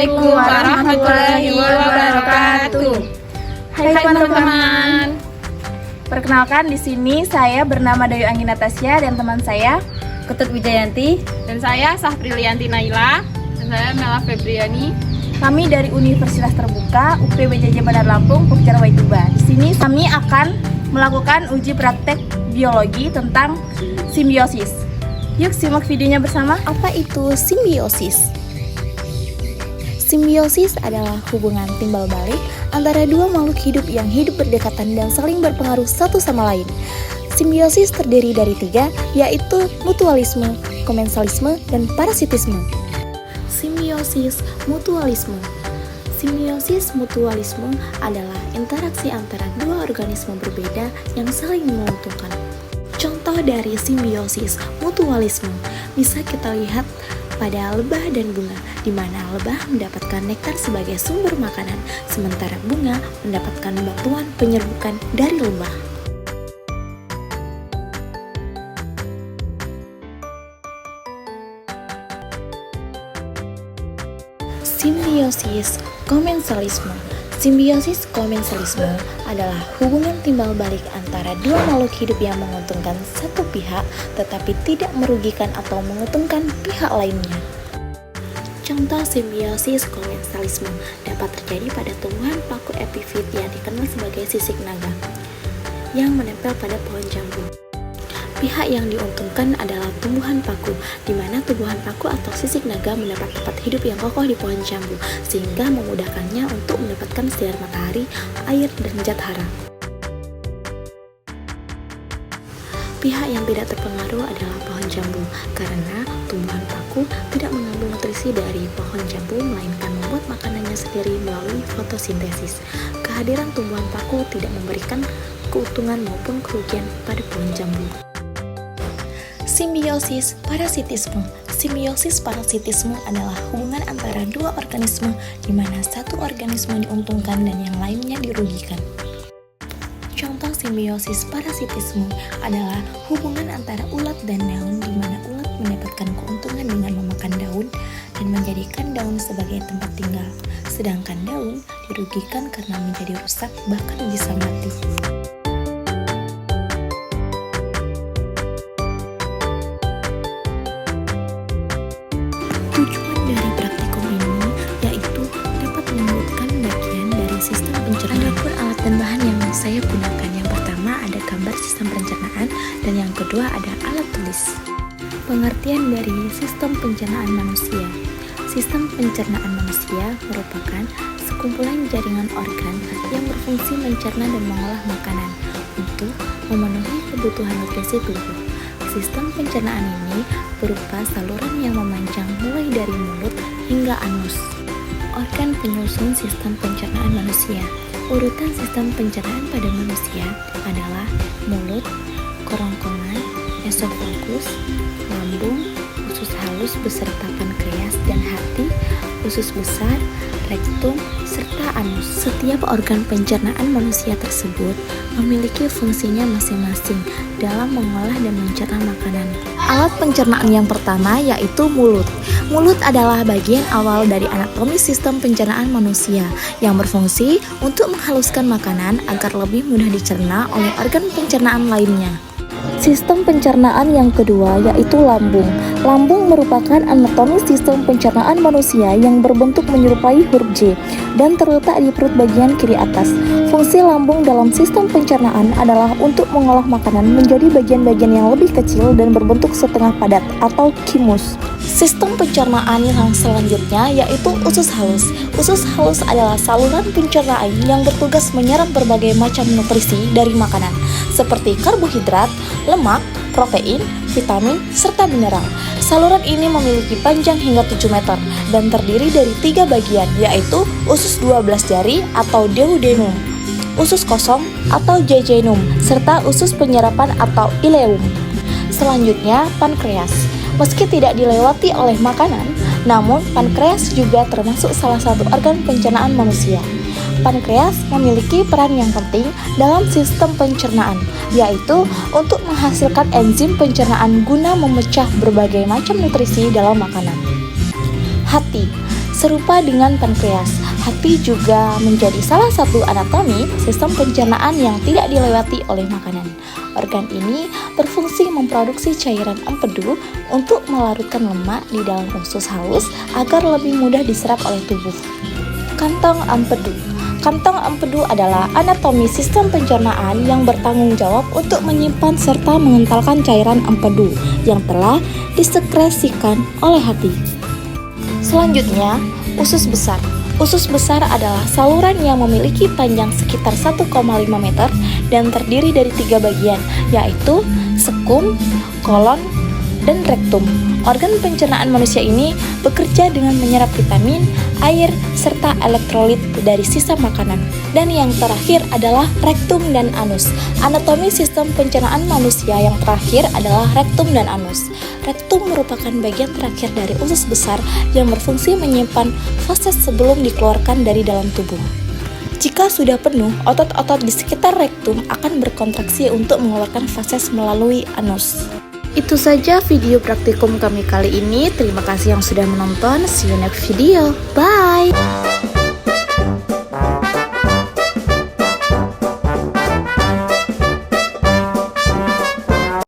Assalamualaikum warahmatullahi wabarakatuh. Hai teman-teman. Perkenalkan, di sini saya bernama Dayu Anggi Natasya dan teman saya Ketut Wijayanti. Dan saya Sahprilianti Naila. Dan saya Mela Febriani. kami dari Universitas Terbuka UPBJJ Bandar Lampung, Pokja Waituba. Di sini kami akan melakukan uji praktek biologi tentang simbiosis. Yuk simak videonya bersama. Apa itu simbiosis? Simbiosis adalah hubungan timbal balik antara dua makhluk hidup yang hidup berdekatan dan saling berpengaruh satu sama lain. Simbiosis terdiri dari 3, yaitu mutualisme, komensalisme, dan parasitisme. Simbiosis mutualisme. Simbiosis mutualisme adalah interaksi antara dua organisme berbeda yang saling menguntungkan. Contoh dari simbiosis mutualisme bisa kita lihat pada lebah dan bunga, di mana lebah mendapatkan nektar sebagai sumber makanan, sementara bunga mendapatkan bantuan penyerbukan dari lebah. Simbiosis komensalisme. Simbiosis komensalisme adalah hubungan timbal balik antara dua makhluk hidup yang menguntungkan satu pihak tetapi tidak merugikan atau menguntungkan pihak lainnya. Contoh simbiosis komensalisme dapat terjadi pada tumbuhan paku epifit yang dikenal sebagai sisik naga yang menempel pada pohon jambu. Pihak yang diuntungkan adalah tumbuhan paku, di mana tumbuhan paku atau sisik naga mendapat tempat hidup yang kokoh di pohon jambu, sehingga memudahkannya untuk mendapatkan sinar matahari, air, dan zat hara. Pihak yang tidak terpengaruh adalah pohon jambu, karena tumbuhan paku tidak mengambil nutrisi dari pohon jambu, melainkan membuat makanannya sendiri melalui fotosintesis. Kehadiran tumbuhan paku tidak memberikan keuntungan maupun kerugian pada pohon jambu. Simbiosis parasitisme. Simbiosis parasitisme adalah hubungan antara dua organisme di mana satu organisme diuntungkan dan yang lainnya dirugikan. Contoh simbiosis parasitisme adalah hubungan antara ulat dan daun di mana ulat mendapatkan keuntungan dengan memakan daun dan menjadikan daun sebagai tempat tinggal, sedangkan daun dirugikan karena menjadi rusak bahkan bisa mati. Tujuan dari praktikum ini yaitu dapat menyebutkan bagian dari sistem pencernaan. Adapun alat dan bahan yang saya gunakan, yang pertama ada gambar sistem pencernaan dan yang kedua ada alat tulis. Pengertian dari sistem pencernaan manusia. Sistem pencernaan manusia merupakan sekumpulan jaringan organ yang berfungsi mencerna dan mengolah makanan untuk memenuhi kebutuhan nutrisi tubuh. Sistem pencernaan ini berupa saluran yang memanjang mulai dari mulut hingga anus. Organ penyusun sistem pencernaan manusia. Urutan sistem pencernaan pada manusia adalah mulut, kerongkongan, esofagus, lambung, usus halus beserta pankreas dan hati, usus besar, rektum, serta anus. Setiap organ pencernaan manusia tersebut memiliki fungsinya masing-masing dalam mengolah dan mencerna makanan. Alat pencernaan yang pertama yaitu mulut. Mulut adalah bagian awal dari anatomi sistem pencernaan manusia yang berfungsi untuk menghaluskan makanan agar lebih mudah dicerna oleh organ pencernaan lainnya. Sistem pencernaan yang kedua yaitu lambung. Lambung merupakan anatomi sistem pencernaan manusia yang berbentuk menyerupai huruf J dan terletak di perut bagian kiri atas. Fungsi lambung dalam sistem pencernaan adalah untuk mengolah makanan menjadi bagian-bagian yang lebih kecil dan berbentuk setengah padat atau chymus. Sistem pencernaan yang selanjutnya yaitu usus halus. Usus halus adalah saluran pencernaan yang bertugas menyerap berbagai macam nutrisi dari makanan seperti karbohidrat, lemak, protein, vitamin, serta mineral. Saluran ini memiliki panjang hingga 7 meter dan terdiri dari 3 bagian, yaitu usus 12 jari atau duodenum, usus kosong atau jejunum, serta usus penyerapan atau ileum. Selanjutnya, pankreas. Meski tidak dilewati oleh makanan, namun pankreas juga termasuk salah satu organ pencernaan manusia. Pankreas memiliki peran yang penting dalam sistem pencernaan, yaitu untuk menghasilkan enzim pencernaan guna memecah berbagai macam nutrisi dalam makanan. Hati. Serupa dengan pankreas, hati juga menjadi salah satu anatomi sistem pencernaan yang tidak dilewati oleh makanan. Organ ini berfungsi memproduksi cairan empedu untuk melarutkan lemak di dalam usus halus agar lebih mudah diserap oleh tubuh. Kantong empedu. Kantong empedu adalah anatomi sistem pencernaan yang bertanggung jawab untuk menyimpan serta mengentalkan cairan empedu yang telah disekresikan oleh hati. Selanjutnya, usus besar. Usus besar adalah saluran yang memiliki panjang sekitar 1,5 meter dan terdiri dari 3 bagian, yaitu sekum, kolon, dan rektum. Organ pencernaan manusia ini bekerja dengan menyerap vitamin, air, serta elektrolit dari sisa makanan. Dan yang terakhir adalah rektum dan anus. Anatomi sistem pencernaan manusia yang terakhir adalah rektum dan anus. Rektum merupakan bagian terakhir dari usus besar yang berfungsi menyimpan fases sebelum dikeluarkan dari dalam tubuh. Jika sudah penuh, otot-otot di sekitar rektum akan berkontraksi untuk mengeluarkan fases melalui anus. Itu saja video praktikum kami kali ini. Terima kasih yang sudah menonton. See you next video. Bye!